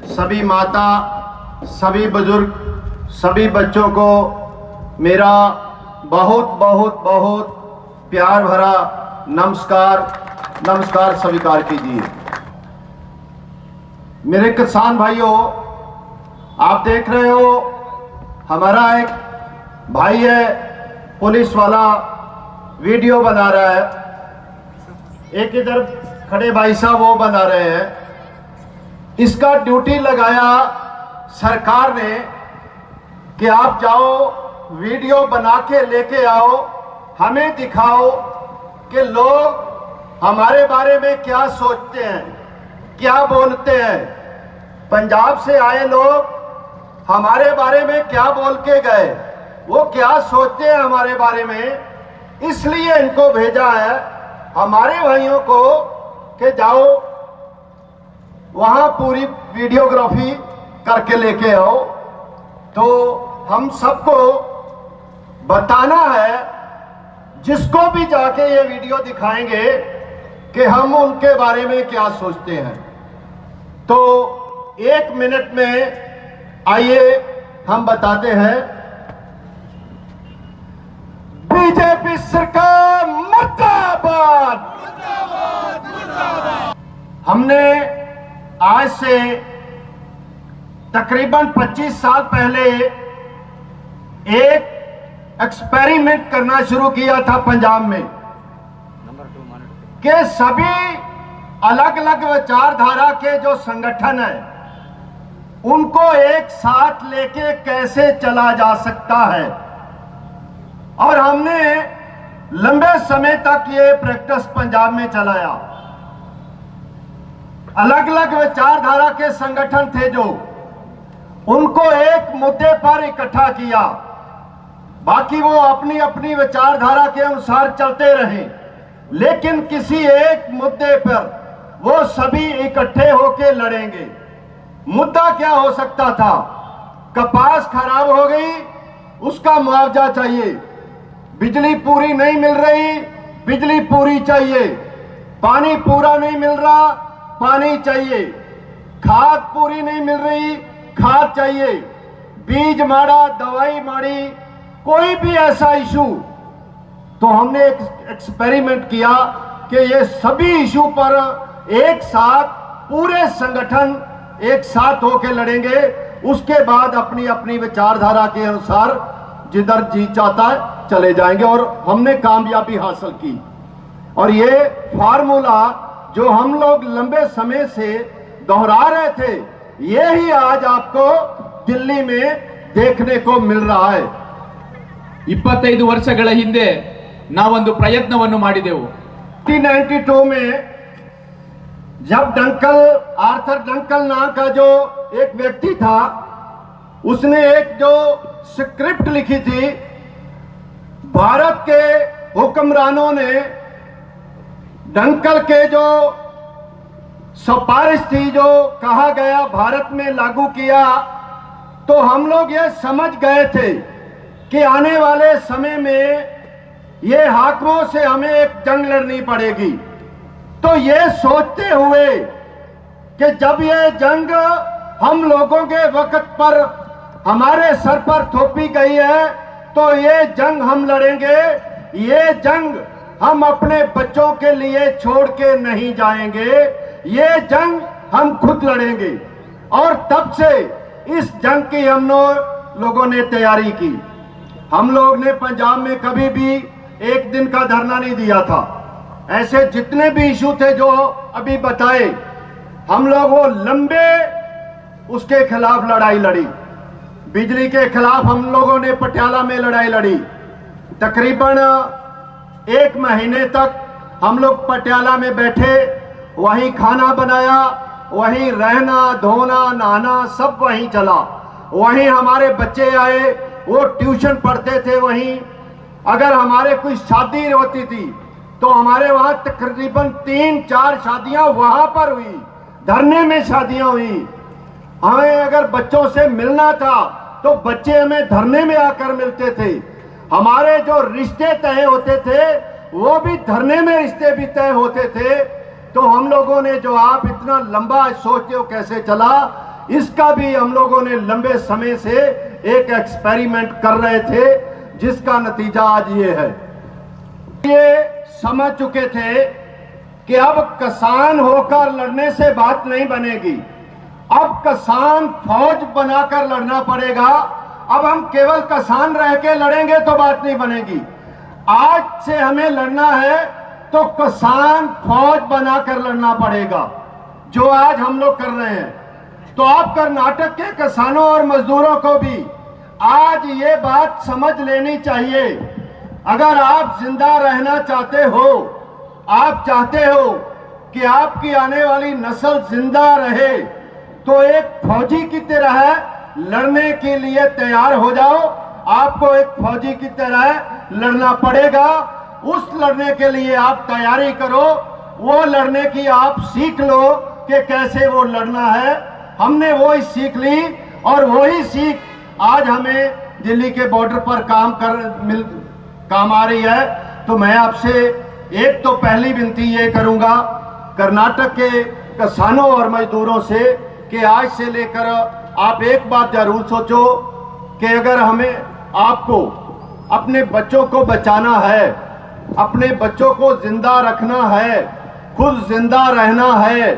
सभी माता, सभी बुजुर्ग, सभी बच्चों को मेरा बहुत बहुत बहुत प्यार भरा नमस्कार स्वीकार कीजिए। मेरे किसान भाइयों, आप देख रहे हो हमारा एक भाई है पुलिस वाला, वीडियो बना रहा है। एक इधर खड़े भाई साहब वो बना रहे हैं। इसका ड्यूटी लगाया सरकार ने कि आप जाओ वीडियो बना के लेके आओ, हमें दिखाओ कि लोग हमारे बारे में क्या सोचते हैं, क्या बोलते हैं। पंजाब से आए लोग हमारे बारे में क्या बोल के गए, वो क्या सोचते हैं हमारे बारे में, इसलिए इनको भेजा है हमारे भाइयों को कि जाओ वहां पूरी वीडियोग्राफी करके लेके आओ। तो हम सबको बताना है, जिसको भी जाके ये वीडियो दिखाएंगे कि हम उनके बारे में क्या सोचते हैं। तो 1 मिनट में आइए हम बताते हैं। बीजेपी सरकार मुर्दाबाद। हमने आज से तकरीबन 25 साल पहले एक एक्सपेरिमेंट करना शुरू किया था पंजाब में कि सभी अलग अलग विचारधारा के जो संगठन है उनको एक साथ लेके कैसे चला जा सकता है। और हमने लंबे समय तक ये प्रैक्टिस पंजाब में चलाया। अलग अलग विचारधारा के संगठन थे जो उनको एक मुद्दे पर इकट्ठा किया, बाकी वो अपनी अपनी विचारधारा के अनुसार चलते रहे, लेकिन किसी एक मुद्दे पर वो सभी इकट्ठे होकर लड़ेंगे। मुद्दा क्या हो सकता था? कपास खराब हो गई, उसका मुआवजा चाहिए। बिजली पूरी नहीं मिल रही, बिजली पूरी चाहिए। पानी पूरा नहीं मिल रहा, पानी चाहिए। खाद पूरी नहीं मिल रही, खाद चाहिए। बीज माड़ा, दवाई माड़ी, कोई भी ऐसा इशू। तो हमने एक एक्सपेरिमेंट किया कि ये सभी इशू पर एक साथ पूरे संगठन एक साथ होकर लड़ेंगे। उसके बाद अपनी अपनी विचारधारा के अनुसार जिधर जी चाहता है चले जाएंगे। और हमने कामयाबी हासिल की। और ये फार्मूला जो हम लोग लंबे समय से दोहरा रहे थे, ये ही आज आपको दिल्ली में देखने को मिल रहा है। 25 ವರ್ಷಗಳ ಹಿಂದೆ ನಾವೊಂದು ಪ್ರಯತ್ನವನ್ನು ಮಾಡಿದೆವು। 1992 में जब आर्थर डंकल नाम का जो एक व्यक्ति था, उसने एक जो स्क्रिप्ट लिखी थी, भारत के हुक्मरानों ने डंकल के जो सिफारिश थी, जो कहा गया, भारत में लागू किया। तो हम लोग ये समझ गए थे कि आने वाले समय में ये हाकिमों से हमें एक जंग लड़नी पड़ेगी। तो ये सोचते हुए कि जब ये जंग हम लोगों के वक्त पर हमारे सर पर थोपी गई है, तो ये जंग हम लड़ेंगे। ये जंग हम अपने बच्चों के लिए छोड़ के नहीं जाएंगे, ये जंग हम खुद लड़ेंगे। और तब से इस जंग की हम लोगों ने तैयारी की। हम लोग ने पंजाब में कभी भी एक दिन का धरना नहीं दिया था। ऐसे जितने भी इशू थे जो अभी बताए, हम लोग वो लंबे उसके खिलाफ लड़ाई लड़ी। बिजली के खिलाफ हम लोगों ने पटियाला में लड़ाई लड़ी। तकरीबन 1 महीने तक हम लोग पटियाला में बैठे, वहीं खाना बनाया, वहीं रहना, धोना, नहाना सब वहीं चला। वहीं हमारे बच्चे आए, वो ट्यूशन पढ़ते थे वहीं। अगर हमारे कोई शादी होती थी तो हमारे वहां तकरीबन 3-4 शादियां वहां पर हुई, धरने में शादियां हुई। हमें अगर बच्चों से मिलना था तो बच्चे हमें धरने में आकर मिलते थे। हमारे जो रिश्ते तय होते थे वो भी धरने में रिश्ते भी तय होते थे। तो हम लोगों ने, जो आप इतना लंबा सोचते हो कैसे चला, इसका भी हम लोगों ने लंबे समय से एक एक्सपेरिमेंट कर रहे थे, जिसका नतीजा आज ये है। ये समझ चुके थे कि अब किसान होकर लड़ने से बात नहीं बनेगी, अब किसान फौज बनाकर लड़ना पड़ेगा। अब हम केवल किसान रह के लड़ेंगे तो बात नहीं बनेगी। आज से हमें लड़ना है तो किसान फौज बनाकर लड़ना पड़ेगा, जो आज हम लोग कर रहे हैं। तो आप कर्नाटक के किसानों और मजदूरों को भी आज ये बात समझ लेनी चाहिए। अगर आप जिंदा रहना चाहते हो, आप चाहते हो कि आपकी आने वाली नस्ल जिंदा रहे, तो एक फौजी की तरह लड़ने के लिए तैयार हो जाओ। आपको एक फौजी की तरह लड़ना पड़ेगा। उस लड़ने के लिए आप तैयारी करो, वो लड़ने की आप सीख लो कि कैसे वो लड़ना है। हमने वो ही सीख ली और वही सीख आज हमें दिल्ली के बॉर्डर पर काम आ रही है। तो मैं आपसे एक तो पहली विनती ये करूंगा कर्नाटक के किसानों और मजदूरों से कि आज से लेकर आप एक बात जरूर सोचो कि अगर हमें आपको अपने बच्चों को बचाना है, अपने बच्चों को जिंदा रखना है, खुद जिंदा रहना है,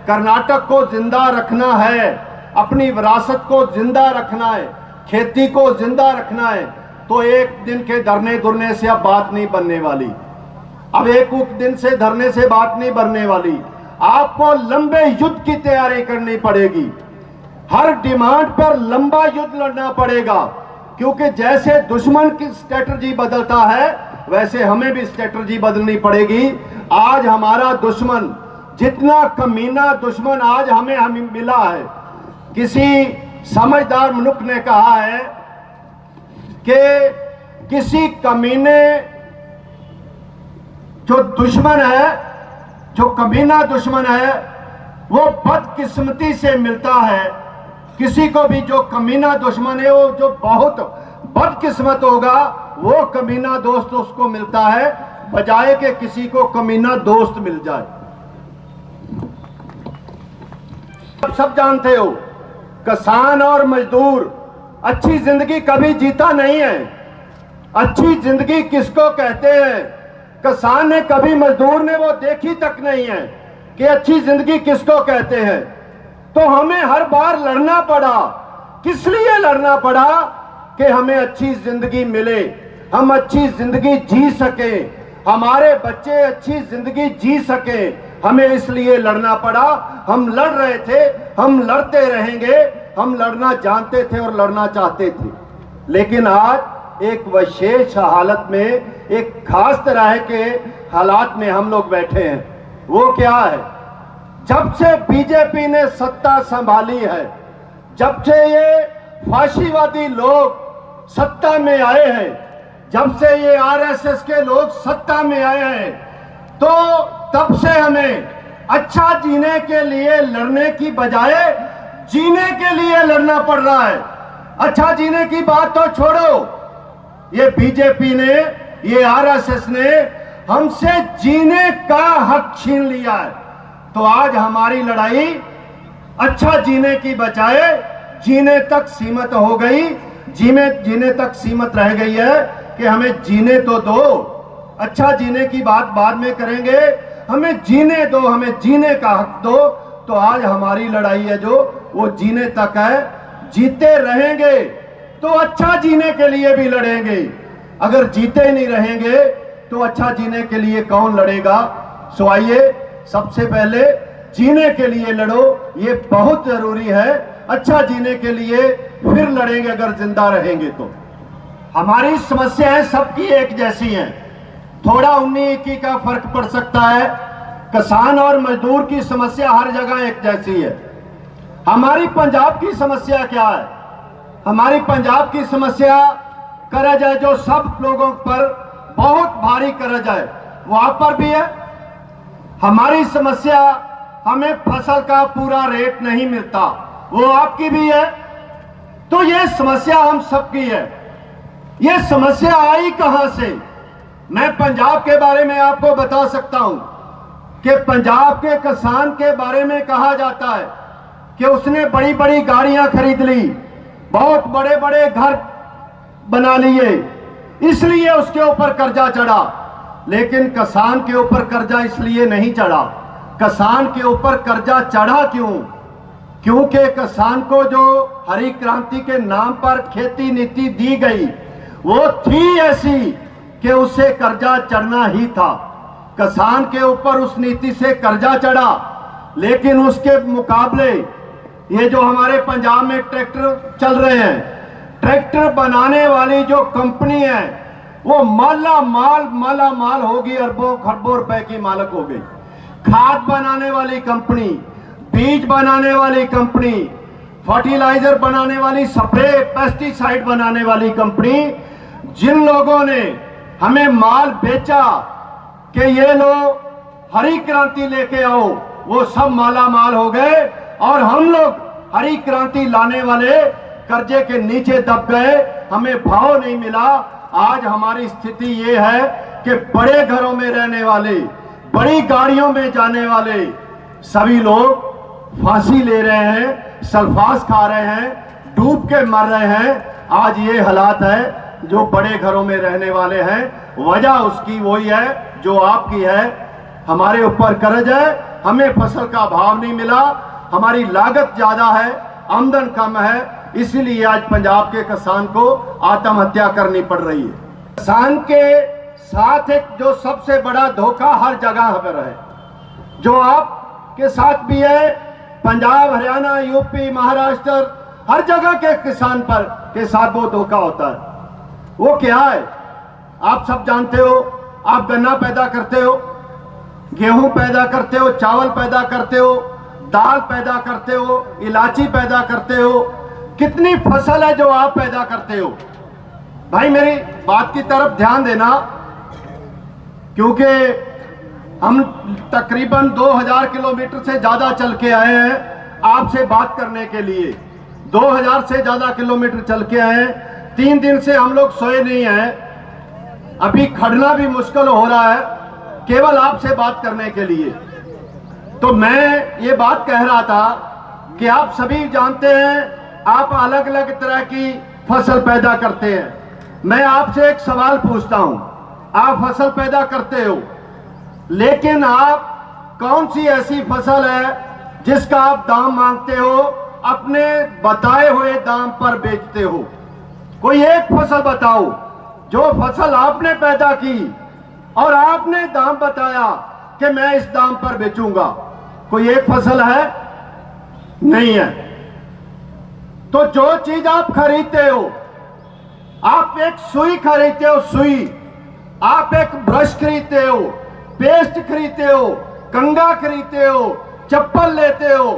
कर्नाटक को जिंदा रखना है, अपनी विरासत को जिंदा रखना है, खेती को जिंदा रखना है, तो एक दिन के धरने धुरने से अब बात नहीं बनने वाली। अब एक दिन से धरने से बात नहीं बनने वाली। आपको लंबे युद्ध की तैयारी करनी पड़ेगी। हर डिमांड पर लंबा युद्ध लड़ना पड़ेगा, क्योंकि जैसे दुश्मन की स्ट्रेटजी बदलता है वैसे हमें भी स्ट्रेटजी बदलनी पड़ेगी। आज हमारा दुश्मन, जितना कमीना दुश्मन आज हमें मिला है, किसी समझदार मनुष्य ने कहा है कि किसी कमीने जो दुश्मन है, जो कमीना दुश्मन है, वो बदकिस्मती से मिलता है। किसी को भी जो कमीना दुश्मन है, वो जो बहुत बदकिस्मत होगा, वो कमीना दोस्त उसको मिलता है, बजाय के किसी को कमीना दोस्त मिल जाए। आप सब जानते हो किसान और मजदूर अच्छी जिंदगी कभी जीता नहीं है। अच्छी जिंदगी किसको कहते हैं? किसान ने कभी, मजदूर ने वो देखी तक नहीं है कि अच्छी जिंदगी किसको कहते हैं। तो हमें हर बार लड़ना पड़ा। किस लिए लड़ना पड़ा? कि हमें अच्छी जिंदगी मिले, हम अच्छी जिंदगी जी सके, हमारे बच्चे अच्छी जिंदगी जी सके। हमें इसलिए लड़ना पड़ा। हम लड़ रहे थे, हम लड़ते रहेंगे। हम लड़ना जानते थे और लड़ना चाहते थे। लेकिन आज एक विशेष हालत में, एक खास तरह के हालात में हम लोग बैठे हैं। वो क्या है? जब से बीजेपी ने सत्ता संभाली है, जब से ये फाशीवादी लोग सत्ता में आए हैं, जब से ये आरएसएस के लोग सत्ता में आए हैं, तो तब से हमें अच्छा जीने के लिए लड़ने की बजाय जीने के लिए लड़ना पड़ रहा है। अच्छा जीने की बात तो छोड़ो, ये बीजेपी ने, ये आरएसएस ने हमसे जीने का हक छीन लिया है। तो आज हमारी लड़ाई अच्छा जीने की बजाय जीने तक सीमित हो गई, जीने तक सीमित रह गई है कि हमें जीने तो दो। अच्छा जीने की बात बाद में करेंगे, हमें जीने दो, हमें जीने का हक दो। तो आज हमारी लड़ाई है जो वो जीने तक है। जीते रहेंगे तो अच्छा जीने के लिए भी लड़ेंगे। अगर जीते नहीं रहेंगे तो अच्छा जीने के लिए कौन लड़ेगा? सो आइए, सबसे पहले जीने के लिए लड़ो, ये बहुत जरूरी है। अच्छा जीने के लिए फिर लड़ेंगे अगर जिंदा रहेंगे तो। हमारी समस्याएं सबकी एक जैसी हैं, थोड़ा 19-21 का फर्क पड़ सकता है। किसान और मजदूर की समस्या हर जगह एक जैसी है। हमारी पंजाब की समस्या क्या है? हमारी पंजाब की समस्या कर्ज है, जो सब लोगों पर बहुत भारी कर्ज है, वहां पर भी है। हमारी समस्या, हमें फसल का पूरा रेट नहीं मिलता, वो आपकी भी है। तो ये समस्या हम सबकी है। ये समस्या आई कहां से? मैं पंजाब के बारे में आपको बता सकता हूं कि पंजाब के किसान के बारे में कहा जाता है कि उसने बड़ी बड़ी गाड़ियां खरीद ली, बहुत बड़े बड़े घर बना लिए, इसलिए उसके ऊपर कर्जा चढ़ा। लेकिन किसान के ऊपर कर्जा इसलिए नहीं चढ़ा। किसान के ऊपर कर्जा चढ़ा क्यों? क्योंकि किसान को जो हरी क्रांति के नाम पर खेती नीति दी गई वो थी ऐसी कि उसे कर्जा चढ़ना ही था। किसान के ऊपर उस नीति से कर्जा चढ़ा, लेकिन उसके मुकाबले ये जो हमारे पंजाब में ट्रैक्टर चल रहे हैं, ट्रैक्टर बनाने वाली जो कंपनी है वो माला माल होगी, अरबों खरबों रुपए की मालिक हो गई। खाद बनाने वाली कंपनी, बीज बनाने वाली कंपनी, फर्टिलाइजर बनाने वाली, स्प्रे पेस्टिसाइड बनाने वाली कंपनी, जिन लोगों ने हमें माल बेचा कि ये लो हरी क्रांति लेके आओ, वो सब माला माल हो गए और हम लोग हरी क्रांति लाने वाले कर्जे के नीचे दब गए, हमें भाव नहीं मिला। आज हमारी स्थिति ये है कि बड़े घरों में रहने वाले, बड़ी गाड़ियों में जाने वाले सभी लोग फांसी ले रहे हैं, सल्फास खा रहे हैं, डूब के मर रहे हैं। आज ये हालात है। जो बड़े घरों में रहने वाले हैं, वजह उसकी वही है जो आपकी है। हमारे ऊपर कर्ज है, हमें फसल का भाव नहीं मिला, हमारी लागत ज्यादा है, आमदन कम है, इसीलिए आज पंजाब के किसान को आत्महत्या करनी पड़ रही है। किसान के साथ एक जो सबसे बड़ा धोखा हर जगह पर है, जो आपके साथ भी है, पंजाब, हरियाणा, यूपी, महाराष्ट्र, हर जगह के किसान पर के साथ वो धोखा होता है। वो क्या है आप सब जानते हो। आप गन्ना पैदा करते हो, गेहूं पैदा करते हो, चावल पैदा करते हो, दाल पैदा करते हो, इलायची पैदा करते हो, कितनी फसल है जो आप पैदा करते हो। भाई मेरी बात की तरफ ध्यान देना, क्योंकि हम तकरीबन 2000 किलोमीटर से ज्यादा चल के आए हैं आपसे बात करने के लिए। 2000 से ज्यादा किलोमीटर चल के आए हैं। 3 दिन से हम लोग सोए नहीं हैं, अभी खड़ना भी मुश्किल हो रहा है केवल आपसे बात करने के लिए। तो मैं ये बात कह रहा था कि आप सभी जानते हैं आप अलग अलग तरह की फसल पैदा करते हैं। मैं आपसे एक सवाल पूछता हूं, आप फसल पैदा करते हो, लेकिन आप कौन सी ऐसी फसल है जिसका आप दाम मांगते हो, अपने बताए हुए दाम पर बेचते हो? कोई एक फसल बताओ जो फसल आपने पैदा की और आपने दाम बताया कि मैं इस दाम पर बेचूंगा। कोई एक फसल है? नहीं है। तो जो चीज आप खरीदते हो, आप एक सुई खरीदते हो, सुई, आप एक ब्रश खरीदते हो, पेस्ट खरीदते हो, कंघा खरीदते हो, चप्पल लेते हो,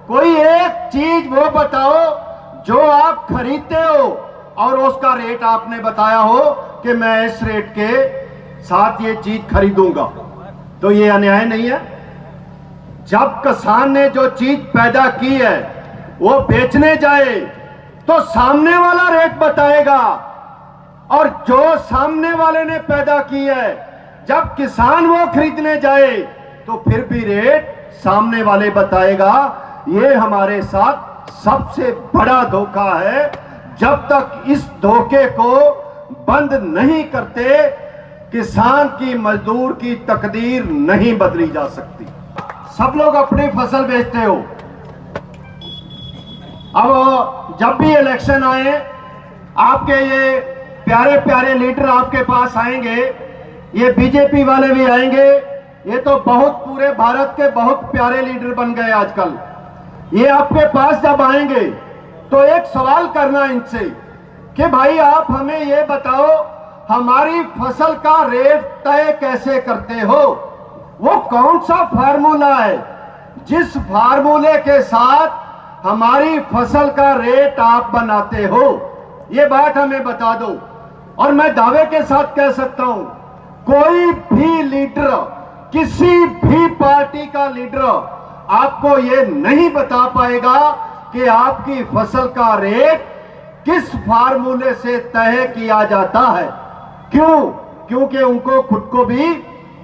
कोई एक चीज वो बताओ जो आप खरीदते हो और उसका रेट आपने बताया हो कि मैं इस रेट के साथ ये चीज खरीदूंगा। तो ये अन्याय नहीं है? जब किसान ने जो चीज पैदा की है वो बेचने जाए तो सामने वाला रेट बताएगा, और जो सामने वाले ने पैदा की है जब किसान वो खरीदने जाए तो फिर भी रेट सामने वाले बताएगा। ये हमारे साथ सबसे बड़ा धोखा है। जब तक इस धोखे को बंद नहीं करते, किसान की, मजदूर की तकदीर नहीं बदली जा सकती। सब लोग अपनी फसल बेचते हो। अब जब भी इलेक्शन आए, आपके ये प्यारे प्यारे लीडर आपके पास आएंगे, ये बीजेपी वाले भी आएंगे, ये तो बहुत पूरे भारत के बहुत प्यारे लीडर बन गए आजकल। ये आपके पास जब आएंगे तो एक सवाल करना इनसे कि भाई आप हमें ये बताओ हमारी फसल का रेट तय कैसे करते हो? वो कौन सा फार्मूला है जिस फार्मूले के साथ हमारी फसल का रेट आप बनाते हो? ये बात हमें बता दो। और मैं दावे के साथ कह सकता हूं, कोई भी लीडर, किसी भी पार्टी का लीडर आपको ये नहीं बता पाएगा कि आपकी फसल का रेट किस फार्मूले से तय किया जाता है। क्यों? क्योंकि उनको खुद को भी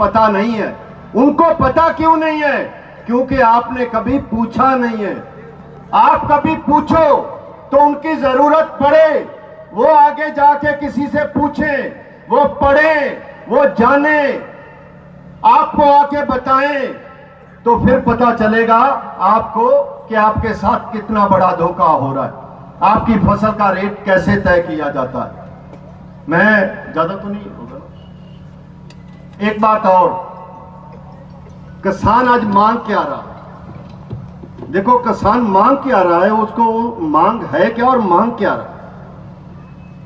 पता नहीं है। उनको पता क्यों नहीं है? क्योंकि आपने कभी पूछा नहीं है। आप कभी पूछो तो उनकी जरूरत पड़े, वो आगे जाके किसी से पूछें, वो पढ़ें, वो जाने, आपको आके बताएं, तो फिर पता चलेगा आपको कि आपके साथ कितना बड़ा धोखा हो रहा है, आपकी फसल का रेट कैसे तय किया जाता है। मैं ज्यादा तो नहीं होगा। एक बात और, किसान आज मांग क्या रहा है? देखो किसान मांग क्या रहा है, उसको मांग है क्या और मांग क्या रहा है।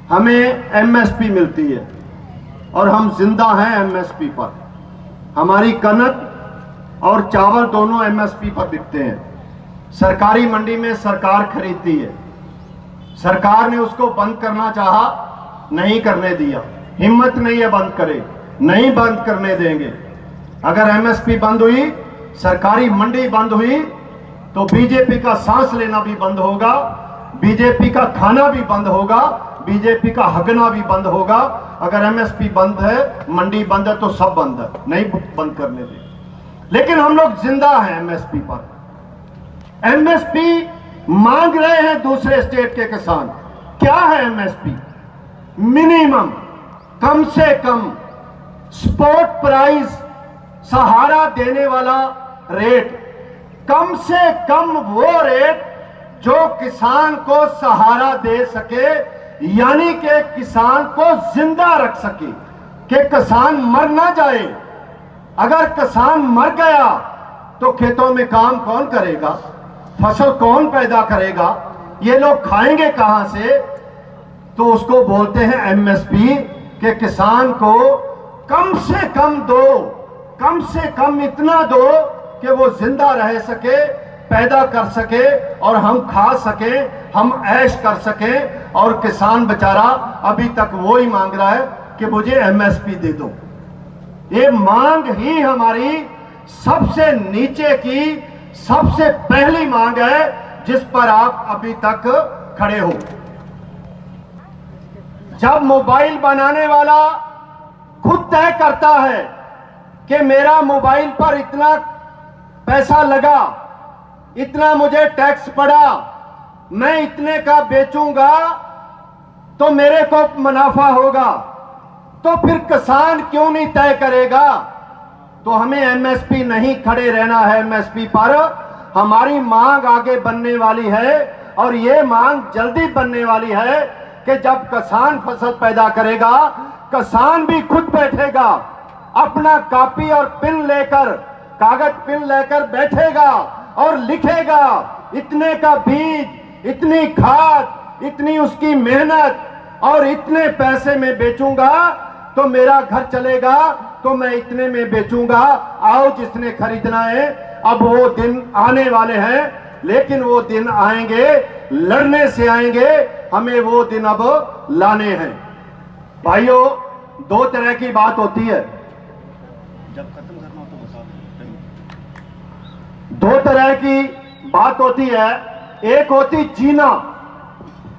हमें एमएसपी मिलती है और हम जिंदा हैं एमएसपी पर। हमारी कनक और चावल दोनों एमएसपी पर बिकते हैं। सरकारी मंडी में सरकार खरीदती है। सरकार ने उसको बंद करना चाहा, नहीं करने दिया। हिम्मत नहीं है बंद करे, नहीं बंद करने देंगे। अगर एमएसपी बंद हुई, सरकारी मंडी बंद हुई, तो बीजेपी का सांस लेना भी बंद होगा, बीजेपी का खाना भी बंद होगा, बीजेपी का हगना भी बंद होगा। अगर एमएसपी बंद है, मंडी बंद है, तो सब बंद है, नहीं बंद करने देंगे। लेकिन हम लोग जिंदा हैं एमएसपी पर। एमएसपी मांग रहे हैं दूसरे स्टेट के किसान। क्या है एमएसपी? मिनिमम, कम से कम स्पॉट प्राइस, सहारा देने वाला रेट, कम से कम वो रेट जो किसान को सहारा दे सके, यानी कि किसान को जिंदा रख सके, कि किसान मर ना जाए। अगर किसान मर गया तो खेतों में काम कौन करेगा, फसल कौन पैदा करेगा, ये लोग खाएंगे कहां से? तो उसको बोलते हैं एमएसपी, कि किसान को कम से कम दो, कम से कम इतना दो कि वो जिंदा रह सके, पैदा कर सके और हम खा सके, हम ऐश कर सके। और किसान बेचारा अभी तक वो ही मांग रहा है कि मुझे एमएसपी दे दो। ये मांग ही हमारी सबसे नीचे की सबसे पहली मांग है, जिस पर आप अभी तक खड़े हो। जब मोबाइल बनाने वाला खुद तय करता है कि मेरा मोबाइल पर इतना पैसा लगा, इतना मुझे टैक्स पड़ा, मैं इतने का बेचूंगा तो मेरे को मुनाफा होगा, तो फिर किसान क्यों नहीं तय करेगा? तो हमें एमएसपी नहीं खड़े रहना है एमएसपी पर। हमारी मांग आगे बनने वाली है, और ये मांग जल्दी बनने वाली है कि जब किसान फसल पैदा करेगा, किसान भी खुद बैठेगा, अपना कॉपी और पेन लेकर, कागज पेन लेकर बैठेगा और लिखेगा, इतने का बीज, इतनी खाद, इतनी उसकी मेहनत, और इतने पैसे में बेचूंगा तो मेरा घर चलेगा, तो मैं इतने में बेचूंगा, आओ जिसने खरीदना है। अब वो दिन आने वाले हैं, लेकिन वो दिन आएंगे, लड़ने से आएंगे, हमें वो दिन अब लाने हैं। भाइयों, दो तरह की बात होती है। जब खत्म करना हो तो बता दो। दो तरह की बात होती है। एक होती जीना,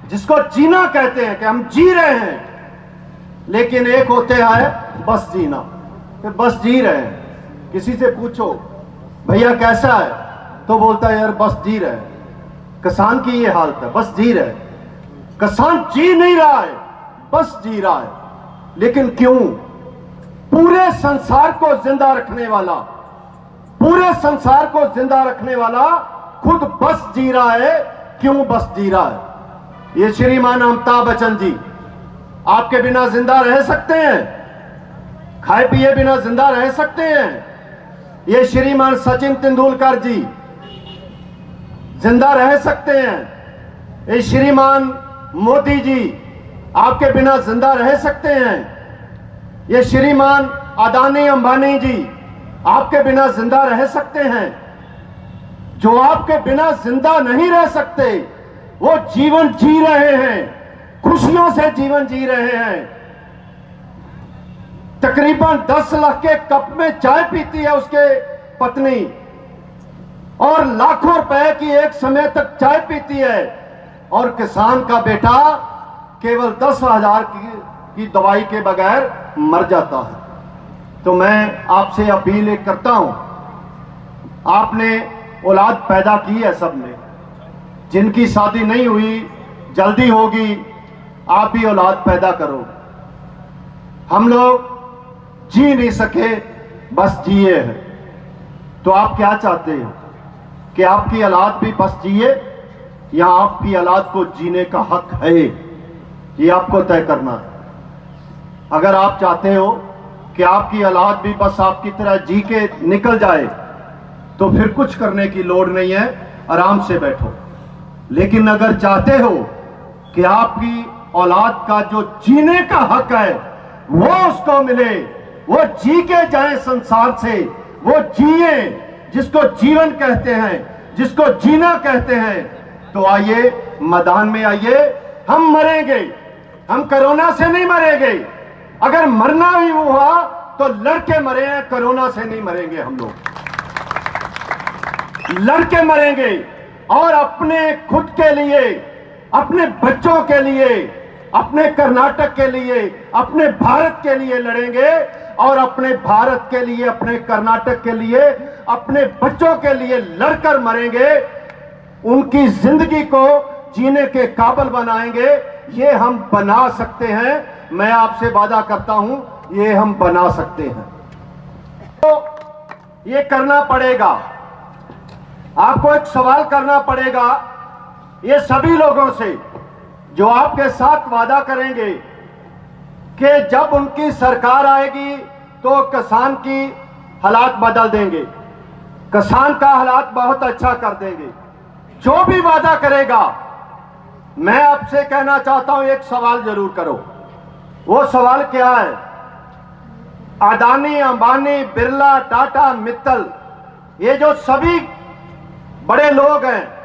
जिसको जीना कहते हैं कि हम जी रहे हैं, लेकिन एक होते हैं बस जीना, कि बस जी रहे हैं। किसी से पूछो भैया कैसा है, तो बोलता है यार बस जी रहे हैं। किसान की ये हालत है, बस जी रहे हैं। किसान जी नहीं रहा है, बस जी रहा है। लेकिन क्यों? पूरे संसार को जिंदा रखने वाला, पूरे संसार को जिंदा रखने वाला खुद बस जी रहा है। क्यों बस जी रहा है? ये श्रीमान अमिताभ बच्चन जी आपके बिना जिंदा रह सकते हैं? खाए पिए बिना जिंदा रह सकते हैं? ये श्रीमान सचिन तेंदुलकर जी जिंदा रह सकते हैं? ये श्रीमान मोदी जी आपके बिना जिंदा रह सकते हैं? ये श्रीमान अदानी अंबानी जी आपके बिना जिंदा रह सकते हैं? जो आपके बिना जिंदा नहीं रह सकते, वो जीवन जी रहे हैं, खुशियों से जीवन जी रहे हैं। तकरीबन 10 लाख के कप में चाय पीती है उसके पत्नी, और लाखों रुपए की एक समय तक चाय पीती है, और किसान का बेटा केवल 10,000 की दवाई के बगैर मर जाता है। तो मैं आपसे अपील करता हूं, आपने औलाद पैदा की है सबने, जिनकी शादी नहीं हुई, जल्दी होगी, आप भी औलाद पैदा करो। हम लोग जी नहीं सके, बस जिए हैं। तो आप क्या चाहते हो कि आपकी औलाद भी बस जिए, या आपकी औलाद को जीने का हक है? ये आपको तय करना है। अगर आप चाहते हो कि आपकी औलाद भी बस आपकी तरह जी के निकल जाए, तो फिर कुछ करने की लोड़ नहीं है, आराम से बैठो। लेकिन अगर चाहते हो कि आपकी औलाद का जो जीने का हक है वो उसको मिले, वो जी के जाए संसार से, वो जिए, जिसको जीवन कहते हैं, जिसको जीना कहते हैं, तो आइए मैदान में आइए। हम मरेंगे, हम कोरोना से नहीं मरेंगे। अगर मरना भी हुआ तो लड़के मरे हैं, कोरोना से नहीं मरेंगे। हम लोग लड़के मरेंगे और अपने खुद के लिए, अपने बच्चों के लिए, अपने कर्नाटक के लिए, अपने भारत के लिए लड़ेंगे, और अपने भारत के लिए, अपने कर्नाटक के लिए, अपने बच्चों के लिए लड़कर मरेंगे। उनकी जिंदगी को जीने के काबिल बनाएंगे। ये हम बना सकते हैं। मैं आपसे वादा करता हूं, ये हम बना सकते हैं। तो ये करना पड़ेगा। आपको एक सवाल करना पड़ेगा ये सभी लोगों से जो आपके साथ वादा करेंगे कि जब उनकी सरकार आएगी तो किसान की हालात बदल देंगे, किसान का हालात बहुत अच्छा कर देंगे। जो भी वादा करेगा, मैं आपसे कहना चाहता हूं, एक सवाल जरूर करो। वो सवाल क्या है? अदानी, अंबानी, बिरला, टाटा, मित्तल, ये जो सभी बड़े लोग हैं,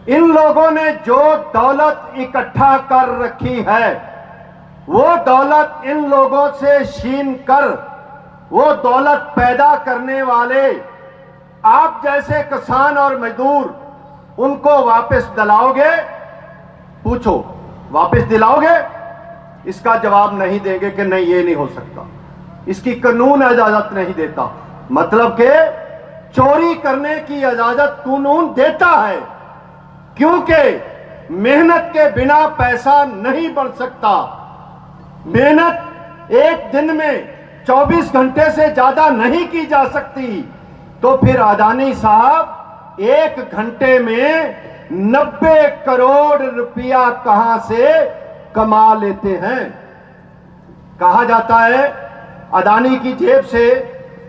इन लोगों ने जो दौलत इकट्ठा कर रखी है, वो दौलत इन लोगों से छीन कर वो दौलत पैदा करने वाले आप जैसे किसान और मजदूर उनको वापस दिलाओगे? पूछो, वापस दिलाओगे? इसका जवाब नहीं देंगे कि नहीं, ये नहीं हो सकता, इसकी कानून इजाजत नहीं देता। मतलब कि चोरी करने की इजाजत कानून देता है, क्योंकि मेहनत के बिना पैसा नहीं बन सकता। मेहनत एक दिन में 24 घंटे से ज्यादा नहीं की जा सकती। तो फिर अदानी साहब 1 घंटे में 90 करोड़ रुपया कहां से कमा लेते हैं? कहा जाता है अदानी की जेब से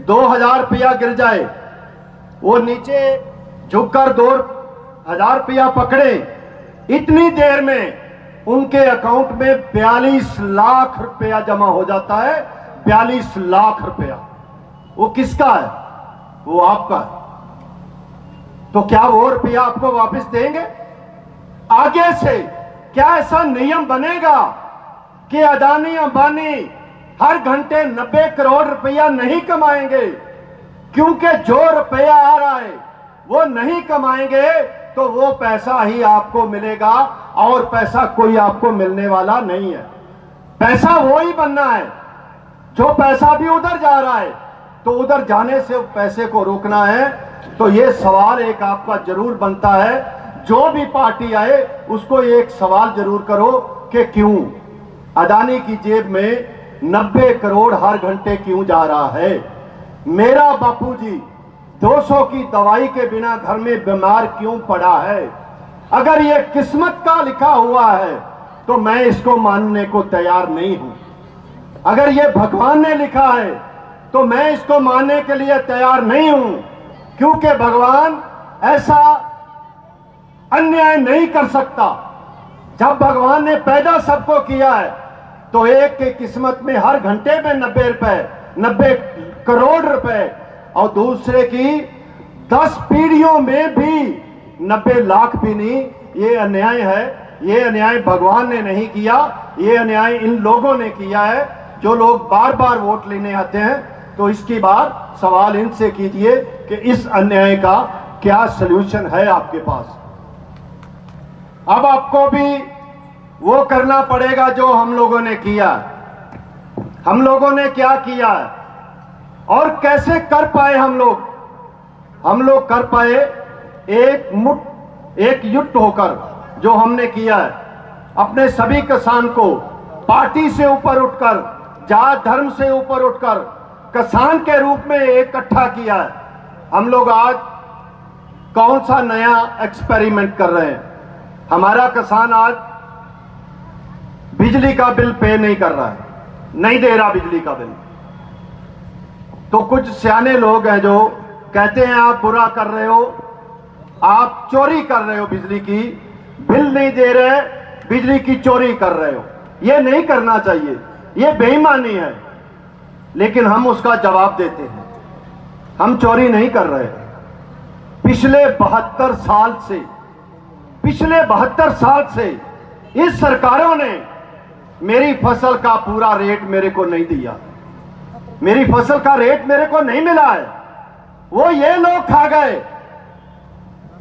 2000 रुपया गिर जाए, वो नीचे झुककर 2000 रुपया पकड़े, इतनी देर में उनके अकाउंट में 42 लाख रुपया जमा हो जाता है। 42 लाख रुपया वो किसका है? वो आपका है। तो क्या वो रुपया आपको वापस देंगे? आगे से क्या ऐसा नियम बनेगा कि अदानी, अंबानी हर घंटे 90 करोड़ रुपया नहीं कमाएंगे? क्योंकि जो रुपया आ रहा है वो नहीं कमाएंगे तो वो पैसा ही आपको मिलेगा, और पैसा कोई आपको मिलने वाला नहीं है। पैसा वो ही बनना है। जो पैसा भी उधर जा रहा है तो उधर जाने से पैसे को रोकना है। तो ये सवाल एक आपका जरूर बनता है, जो भी पार्टी आए उसको एक सवाल जरूर करो कि क्यों अदानी की जेब में 90 करोड़ हर घंटे क्यों जा रहा है? मेरा बापूजी 200 की दवाई के बिना घर में बीमार क्यों पड़ा है? अगर ये किस्मत का लिखा हुआ है तो मैं इसको मानने को तैयार नहीं हूं। अगर ये भगवान ने लिखा है तो मैं इसको मानने के लिए तैयार नहीं हूं, क्योंकि भगवान ऐसा अन्याय नहीं कर सकता। जब भगवान ने पैदा सबको किया है तो एक की किस्मत में हर घंटे में 90 करोड़ रुपए, और दूसरे की 10 पीढ़ियों में भी 90 लाख भी नहीं। ये अन्याय है। ये अन्याय भगवान ने नहीं किया, ये अन्याय इन लोगों ने किया है जो लोग बार बार वोट लेने आते हैं। तो इसकी बात सवाल इनसे कीजिए कि इस अन्याय का क्या सलूशन है आपके पास। अब आपको भी वो करना पड़ेगा जो हम लोगों ने किया। हम लोगों ने क्या किया और कैसे कर पाए? हम लोग कर पाए, एक एकजुट होकर जो हमने किया है, अपने सभी किसान को पार्टी से ऊपर उठकर, जात धर्म से ऊपर उठकर किसान के रूप में इकट्ठा किया है। हम लोग आज कौन सा नया एक्सपेरिमेंट कर रहे हैं? हमारा किसान आज बिजली का बिल पे नहीं कर रहा है, नहीं दे रहा बिजली का बिल। तो कुछ सियाने लोग हैं जो कहते हैं आप बुरा कर रहे हो, आप चोरी कर रहे हो, बिजली की बिल नहीं दे रहे, बिजली की चोरी कर रहे हो। ये नहीं करना चाहिए, ये बेईमानी है। लेकिन हम उसका जवाब देते हैं, हम चोरी नहीं कर रहे। पिछले 72 साल से इस सरकारों ने मेरी फसल का पूरा रेट मेरे को नहीं दिया, मेरी फसल का रेट मेरे को नहीं मिला है। वो ये लोग खा गए।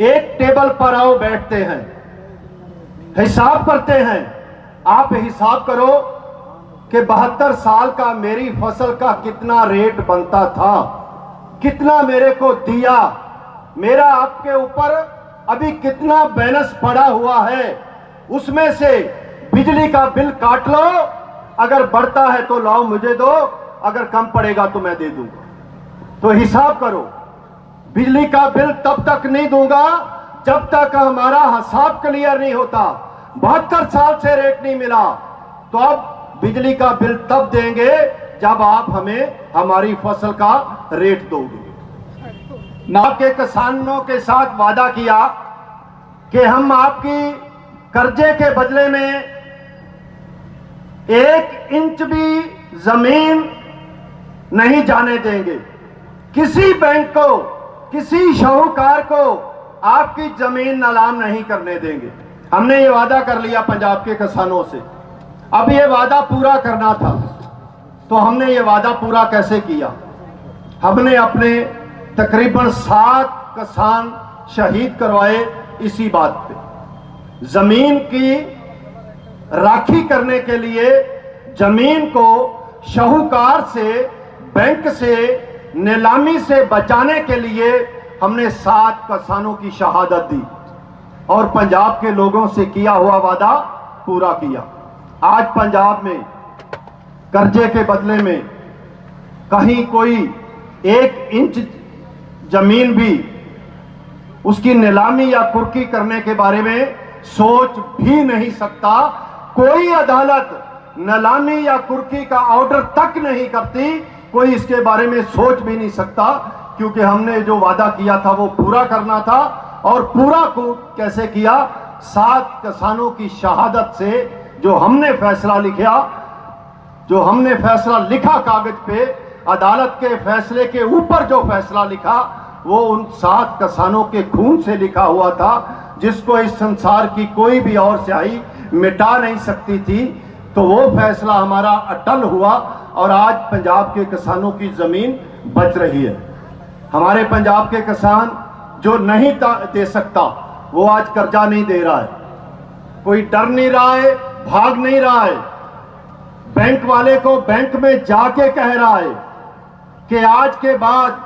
एक टेबल पर आओ, बैठते हैं, हिसाब करते हैं। आप हिसाब करो कि 72 साल का मेरी फसल का कितना रेट बनता था, कितना मेरे को दिया, मेरा आपके ऊपर अभी कितना बैलेंस पड़ा हुआ है, उसमें से बिजली का बिल काट लो। अगर बढ़ता है तो लाओ मुझे दो, अगर कम पड़ेगा तो मैं दे दूंगा। तो हिसाब करो, बिजली का बिल तब तक नहीं दूंगा जब तक हमारा हिसाब क्लियर नहीं होता। 72 साल से रेट नहीं मिला, तो अब बिजली का बिल तब देंगे जब आप हमें हमारी फसल का रेट दोगे। आपके किसानों के साथ वादा किया कि हम आपकी कर्जे के बदले में 1 इंच भी जमीन नहीं जाने देंगे। किसी बैंक को, किसी शाहूकार को आपकी जमीन नीलाम नहीं करने देंगे। हमने ये वादा कर लिया पंजाब के किसानों से। अब ये वादा पूरा करना था, तो हमने ये वादा पूरा कैसे किया? हमने अपने तकरीबन 7 किसान शहीद करवाए इसी बात पे। जमीन की राखी करने के लिए, जमीन को शाहूकार से, बैंक से, नीलामी से बचाने के लिए हमने 7 किसानों की शहादत दी और पंजाब के लोगों से किया हुआ वादा पूरा किया। आज पंजाब में कर्जे के बदले में कहीं कोई 1 इंच जमीन भी उसकी नीलामी या कुर्की करने के बारे में सोच भी नहीं सकता। कोई अदालत नीलामी या कुर्की का ऑर्डर तक नहीं करती, कोई इसके बारे में सोच भी नहीं सकता, क्योंकि हमने जो वादा किया था वो पूरा करना था। और पूरा को कैसे किया? 7 किसानों की शहादत से जो हमने फैसला लिखा, जो हमने फैसला लिखा कागज पे, अदालत के फैसले के ऊपर जो फैसला लिखा वो उन 7 किसानों के खून से लिखा हुआ था, जिसको इस संसार की कोई भी और स्याही मिटा नहीं सकती थी। तो वो फैसला हमारा अटल हुआ और आज पंजाब के किसानों की जमीन बच रही है। हमारे पंजाब के किसान जो नहीं दे सकता, वो आज कर्जा नहीं दे रहा है, कोई डर नहीं रहा है, भाग नहीं रहा है। बैंक वाले को बैंक में जाके कह रहा है कि आज के बाद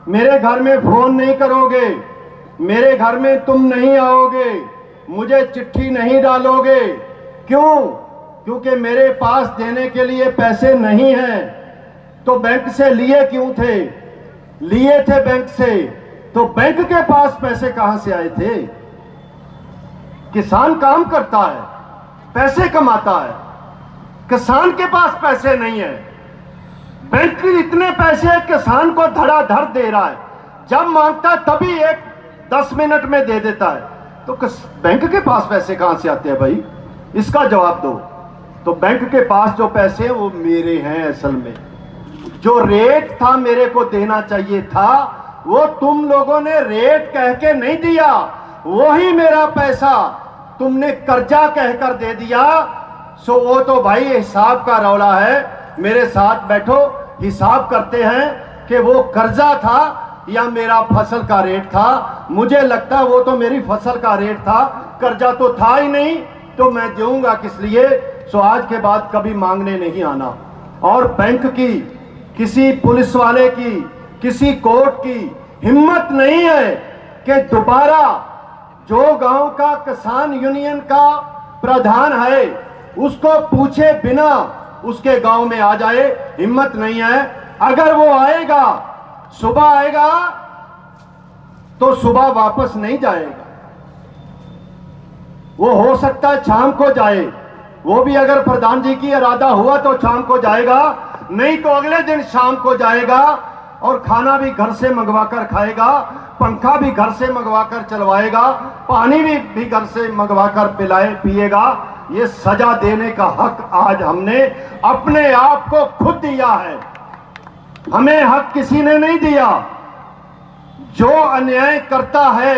मेरे घर में फोन नहीं करोगे, मेरे घर में तुम नहीं आओगे, मुझे चिट्ठी नहीं डालोगे। क्यों? क्योंकि मेरे पास देने के लिए पैसे नहीं हैं। तो बैंक से लिए क्यों थे? लिए थे बैंक से, तो बैंक के पास पैसे कहां से आए थे? किसान काम करता है, पैसे कमाता है, किसान के पास पैसे नहीं है। बैंक इतने पैसे किसान को धड़ाधड़ दे रहा है, जब मांगता है तभी 10 मिनट में दे देता है। तो बैंक के पास पैसे कहां से आते हैं भाई? इसका जवाब दो। तो बैंक के पास जो पैसे हैं वो मेरे हैं। असल में जो रेट था मेरे को देना चाहिए था, वो तुम लोगों ने रेट कह के नहीं दिया, वही मेरा पैसा तुमने कर्जा कहकर दे दिया। सो वो तो भाई हिसाब का रौला है। मेरे साथ बैठो, हिसाब करते हैं कि वो कर्जा था या मेरा फसल का रेट था। मुझे लगता है वो तो मेरी फसल का रेट था, कर्जा तो था ही नहीं, तो मैं दूंगा किस लिए? सो आज के बाद कभी मांगने नहीं आना। और बैंक की, किसी पुलिस वाले की, किसी कोर्ट की हिम्मत नहीं है कि दोबारा जो गांव का किसान यूनियन का प्रधान है उसको पूछे बिना उसके गांव में आ जाए, हिम्मत नहीं है। अगर वो आएगा, सुबह आएगा तो सुबह वापस नहीं जाएगा, वो हो सकता है शाम को जाए, वो भी अगर प्रधान जी की इरादा हुआ तो शाम को जाएगा, नहीं तो अगले दिन शाम को जाएगा और खाना भी घर से मंगवा कर खाएगा, पंखा भी घर से मंगवा कर चलवाएगा, पानी भी घर से मंगवा कर पिएगा। ये सजा देने का हक आज हमने अपने आप को खुद दिया है, हमें हक किसी ने नहीं दिया। जो अन्याय करता है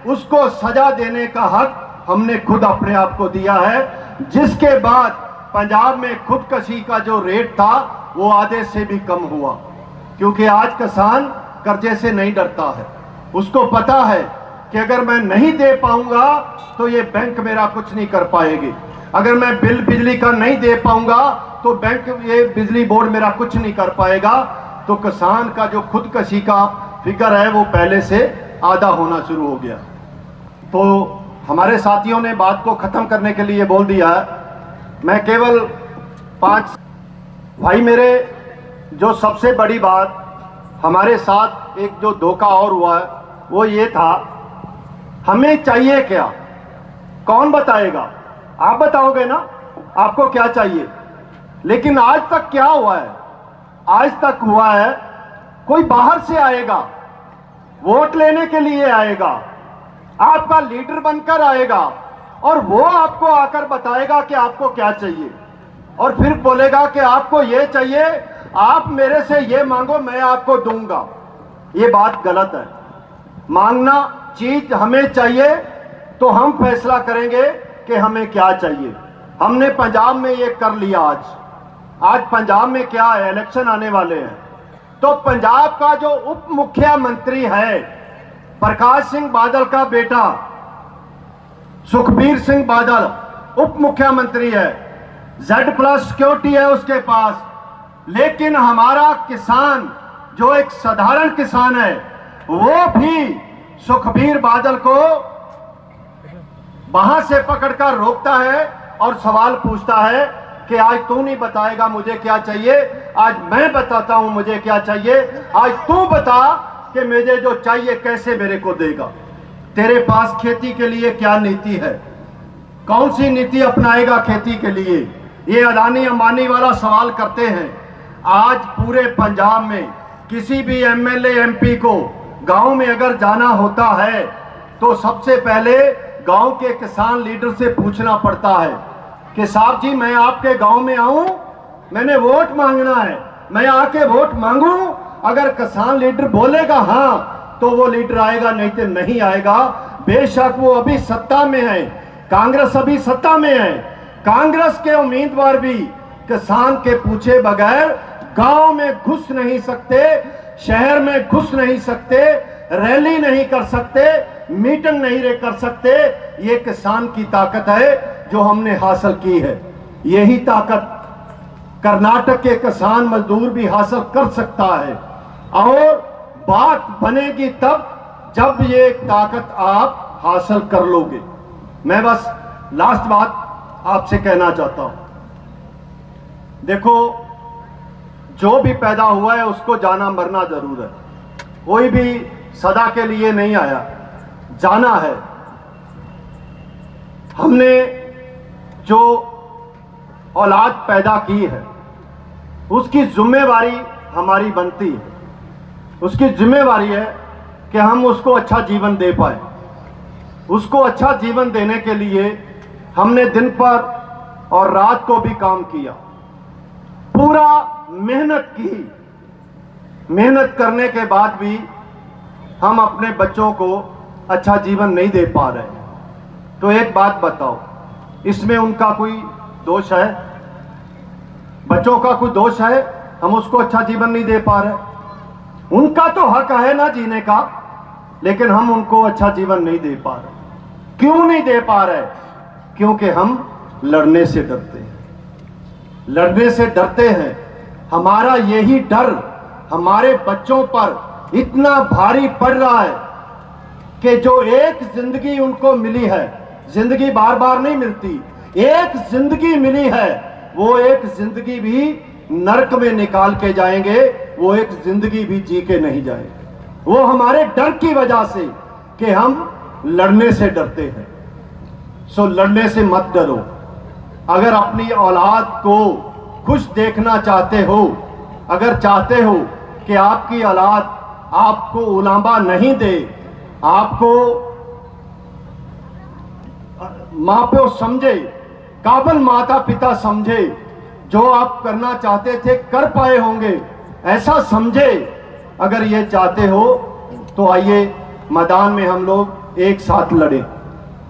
उसको सजा देने का हक हमने खुद अपने आप को दिया है। जिसके बाद पंजाब में खुदकशी का जो रेट था वो आधे से भी कम हुआ, क्योंकि आज किसान कर्जे से नहीं डरता है। उसको पता है कि अगर मैं नहीं दे पाऊंगा तो ये बैंक मेरा कुछ नहीं कर पाएगी, अगर मैं बिल बिजली का नहीं दे पाऊंगा तो बैंक, ये बिजली बोर्ड मेरा कुछ नहीं कर पाएगा। तो किसान का जो खुदकशी का फिक्र है वो पहले से आधा होना शुरू हो गया। तो हमारे साथियों ने बात को खत्म करने के लिए बोल दिया है। मैं केवल 5 भाई मेरे, जो सबसे बड़ी बात हमारे साथ एक जो धोखा और हुआ है वो ये था, हमें चाहिए क्या, कौन बताएगा? आप बताओगे ना आपको क्या चाहिए। लेकिन आज तक क्या हुआ है? आज तक हुआ है कोई बाहर से आएगा, वोट लेने के लिए आएगा, आपका लीडर बनकर आएगा और वो आपको आकर बताएगा कि आपको क्या चाहिए, और फिर बोलेगा कि आपको ये चाहिए, आप मेरे से ये मांगो मैं आपको दूंगा। ये बात गलत है। मांगना चीज हमें चाहिए तो हम फैसला करेंगे कि हमें क्या चाहिए। हमने पंजाब में ये कर लिया। आज पंजाब में क्या है, इलेक्शन आने वाले हैं, तो पंजाब का जो उप मुख्यमंत्री है प्रकाश सिंह बादल का बेटा सुखबीर सिंह बादल उप मुख्यमंत्री है, Z+ सिक्योरिटी है उसके पास। लेकिन हमारा किसान जो एक साधारण किसान है वो भी सुखबीर बादल को वहां से पकड़कर रोकता है और सवाल पूछता है कि आज तू नहीं बताएगा मुझे क्या चाहिए, आज मैं बताता हूं मुझे क्या चाहिए, आज तू बता कि मुझे जो चाहिए कैसे मेरे को देगा। तेरे पास खेती के लिए क्या नीति है, कौन सी नीति अपनाएगा खेती के लिए? ये अडानी अंबानी वाला सवाल करते हैं। आज पूरे पंजाब में किसी भी MLA MP को गांव में अगर जाना होता है तो सबसे पहले गांव के किसान लीडर से पूछना पड़ता है कि साहब जी मैं आपके गांव में आऊं, मैंने वोट मांगना है, मैं आके वोट मांगूं? अगर किसान लीडर बोलेगा हाँ तो वो लीडर आएगा, नहीं तो नहीं आएगा। बेशक वो अभी सत्ता में है, कांग्रेस अभी सत्ता में है, कांग्रेस के उम्मीदवार भी किसान के पूछे बगैर गांव में घुस नहीं सकते, शहर में घुस नहीं सकते, रैली नहीं कर सकते, मीटिंग नहीं कर सकते। ये किसान की ताकत है जो हमने हासिल की है। यही ताकत कर्नाटक के किसान मजदूर भी हासिल कर सकता है, और बात बनेगी तब जब ये ताकत आप हासिल कर लोगे। मैं बस लास्ट बात आपसे कहना चाहता हूं, देखो जो भी पैदा हुआ है उसको जाना मरना जरूर है, कोई भी सदा के लिए नहीं आया, जाना है। हमने जो औलाद पैदा की है उसकी जिम्मेवारी हमारी बनती है, उसकी जिम्मेवारी है कि हम उसको अच्छा जीवन दे पाए। उसको अच्छा जीवन देने के लिए हमने दिन पर और रात को भी काम किया, पूरा मेहनत की। मेहनत करने के बाद भी हम अपने बच्चों को अच्छा जीवन नहीं दे पा रहे। तो एक बात बताओ, इसमें उनका कोई दोष है? बच्चों का कोई दोष है हम उसको अच्छा जीवन नहीं दे पा रहे? उनका तो हक है ना जीने का, लेकिन हम उनको अच्छा जीवन नहीं दे पा रहे। क्यों नहीं दे पा रहे? क्योंकि हम लड़ने से डरते हैं, लड़ने से डरते हैं। हमारा यही डर हमारे बच्चों पर इतना भारी पड़ रहा है कि जो एक जिंदगी उनको मिली है, जिंदगी बार बार नहीं मिलती, एक जिंदगी मिली है, वो एक जिंदगी भी नरक में निकाल के जाएंगे, वो एक जिंदगी भी जी के नहीं जाएंगे। वो हमारे डर की वजह से कि हम लड़ने से डरते हैं। सो लड़ने से मत डरो। अगर अपनी औलाद को खुश देखना चाहते हो, अगर चाहते हो कि आपकी औलाद आपको उलांबा नहीं दे, आपको माँ प्यो समझे, काबिल माता पिता समझे, जो आप करना चाहते थे कर पाए होंगे ऐसा समझे, अगर ये चाहते हो तो आइए मैदान में हम लोग एक साथ लड़े।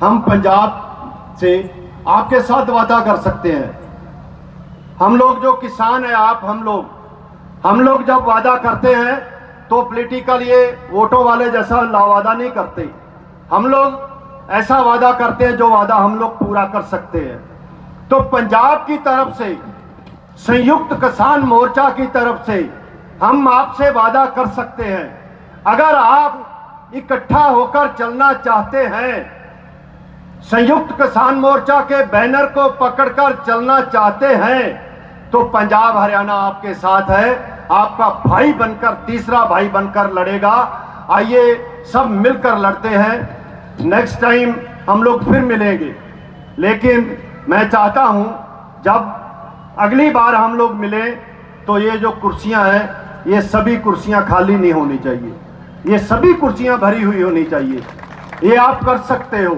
हम पंजाब से आपके साथ वादा कर सकते हैं। हम लोग जो किसान हैं, आप हम लोग जब वादा करते हैं तो पॉलिटिकल ये वोटों वाले जैसा वादा नहीं करते। हम लोग ऐसा वादा करते हैं जो वादा हम लोग पूरा कर सकते हैं। तो पंजाब की तरफ से, संयुक्त किसान मोर्चा की तरफ से हम आपसे वादा कर सकते हैं, अगर आप इकट्ठा होकर चलना चाहते हैं, संयुक्त किसान मोर्चा के बैनर को पकड़कर चलना चाहते हैं, तो पंजाब हरियाणा आपके साथ है, आपका भाई बनकर, तीसरा भाई बनकर लड़ेगा। आइए सब मिलकर लड़ते हैं। नेक्स्ट टाइम हम लोग फिर मिलेंगे, लेकिन मैं चाहता हूं जब अगली बार हम लोग मिलें तो ये जो कुर्सियां हैं, ये सभी कुर्सियां खाली नहीं होनी चाहिए, ये सभी कुर्सियां भरी हुई होनी चाहिए। ये आप कर सकते हो,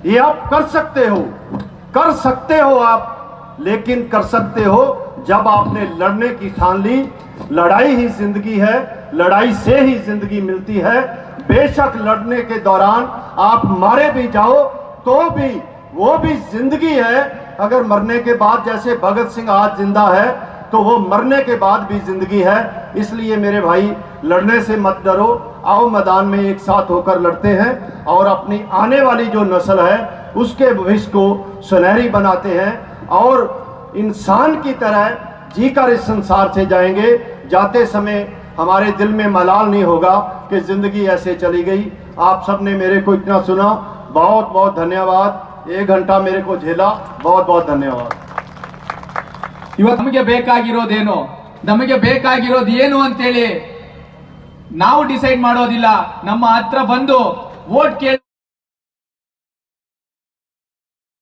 ये आप कर सकते हो, कर सकते हो आप, लेकिन कर सकते हो जब आपने लड़ने की ठान ली। लड़ाई ही जिंदगी है, लड़ाई से ही जिंदगी मिलती है। बेशक लड़ने के दौरान आप मारे भी जाओ तो भी वो भी जिंदगी है। अगर मरने के बाद, जैसे भगत सिंह आज जिंदा है, तो वो मरने के बाद भी जिंदगी है। इसलिए मेरे भाई, लड़ने से मत डरो, आओ मैदान में एक साथ होकर लड़ते हैं और अपनी आने वाली जो नस्ल है उसके भविष्य को सुनहरी बनाते हैं और इंसान की तरह जीकर इस संसार से जाएंगे। जाते समय हमारे दिल में मलाल नहीं होगा कि जिंदगी ऐसे चली गई। आप सब ने मेरे को इतना सुना, बहुत बहुत धन्यवाद। 1 घंटा मेरे को झेला, बहुत बहुत धन्यवाद। ಇವತ್ತು ನಮಗೆ ಬೇಕಾಗಿರೋದೇನು, ನಮಗೆ ಬೇಕಾಗಿರೋದು ಏನು ಅಂತೇಳಿ ನಾವು ಡಿಸೈಡ್ ಮಾಡೋದಿಲ್ಲ. ನಮ್ಮ ಹತ್ರ ಬಂದು ವೋಟ್ ಕೇಳಿ